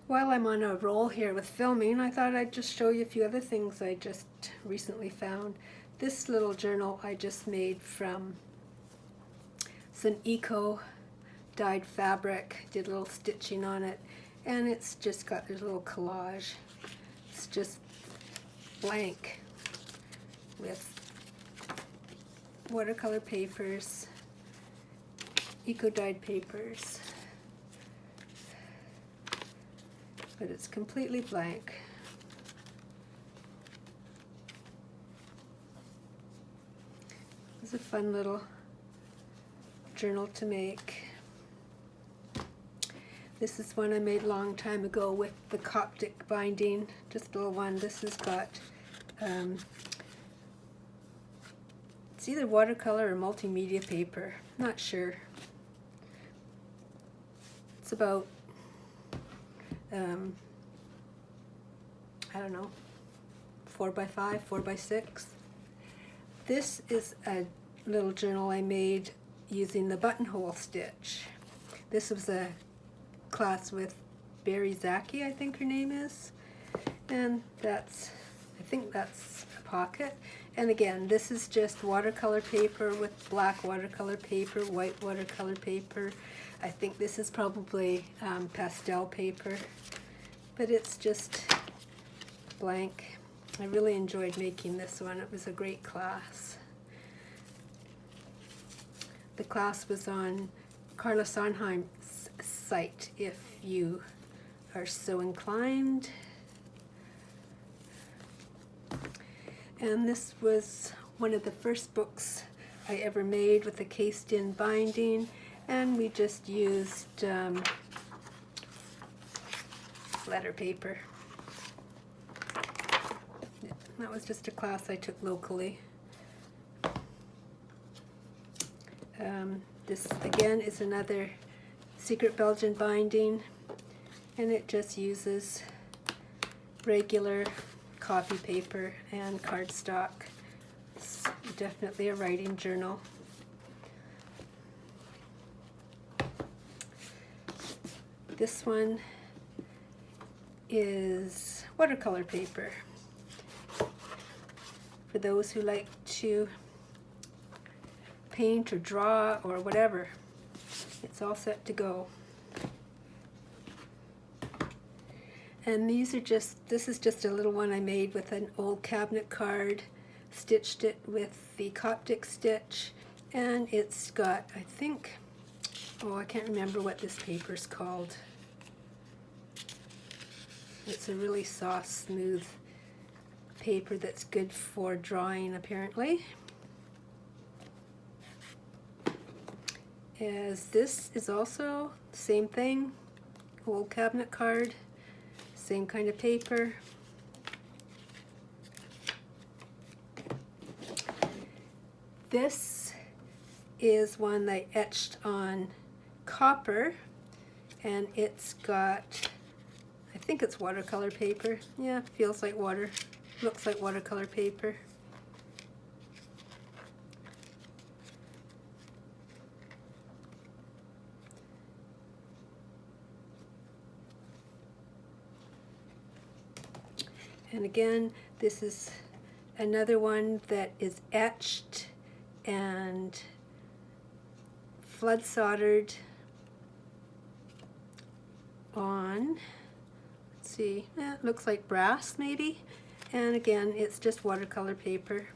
While I'm on a roll here with filming, I thought I'd just show you a few other things I just recently found. This little journal I just made from some eco dyed fabric, did a little stitching on it, and it's just got this little collage. It's just blank with watercolor papers, eco dyed papers, but it's completely blank. It's a fun little journal to make. This is one I made a long time ago with the Coptic binding, just a little one. This has got, it's either watercolor or multimedia paper, not sure. It's about, I don't know, 4x5, 4x6. This is a little journal I made using the buttonhole stitch. This was a class with Barry Zaki, I think her name is, and I think that's a pocket. And again, this is just watercolor paper with black watercolor paper, white watercolor paper. I think this is probably pastel paper, but it's just blank. I really enjoyed making this one. It was a great class. The class was on Carla Sondheim's site, if you are so inclined. And this was one of the first books I ever made with a cased-in binding, and we just used letter paper. That was just a class I took locally. This again is another Secret Belgian binding, and it just uses regular copy paper and cardstock. It's definitely a writing journal. This one is watercolor paper. For those who like to paint or draw or whatever, it's all set to go. And these are just, this is just a little one I made with an old cabinet card, stitched it with the Coptic stitch, and it's got, I think, oh, I can't remember what this paper's called. It's a really soft, smooth paper that's good for drawing, apparently. As this is also the same thing, old cabinet card, same kind of paper. This is one that I etched on copper, and it's got, I think it's watercolor paper. Yeah, feels like water, looks like watercolor paper. And again, this is another one that is etched and flood soldered on, let's see, it looks like brass maybe. And again, it's just watercolor paper,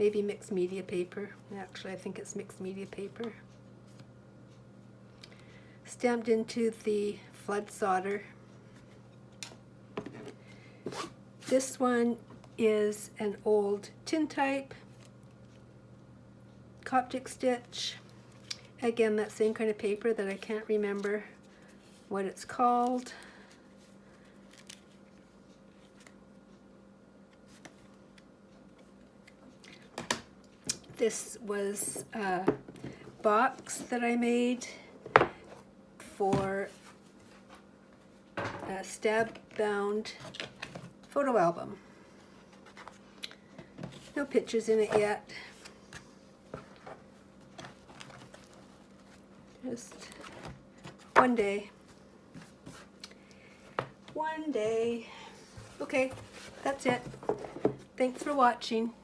maybe mixed media paper. Actually, I think it's mixed media paper. Stamped into the flood solder. This one is an old tintype Coptic stitch. Again, that same kind of paper that I can't remember what it's called. This was a box that I made for a stab-bound photo album. No pictures in it yet. Just one day. one day. Okay, that's it. Thanks for watching.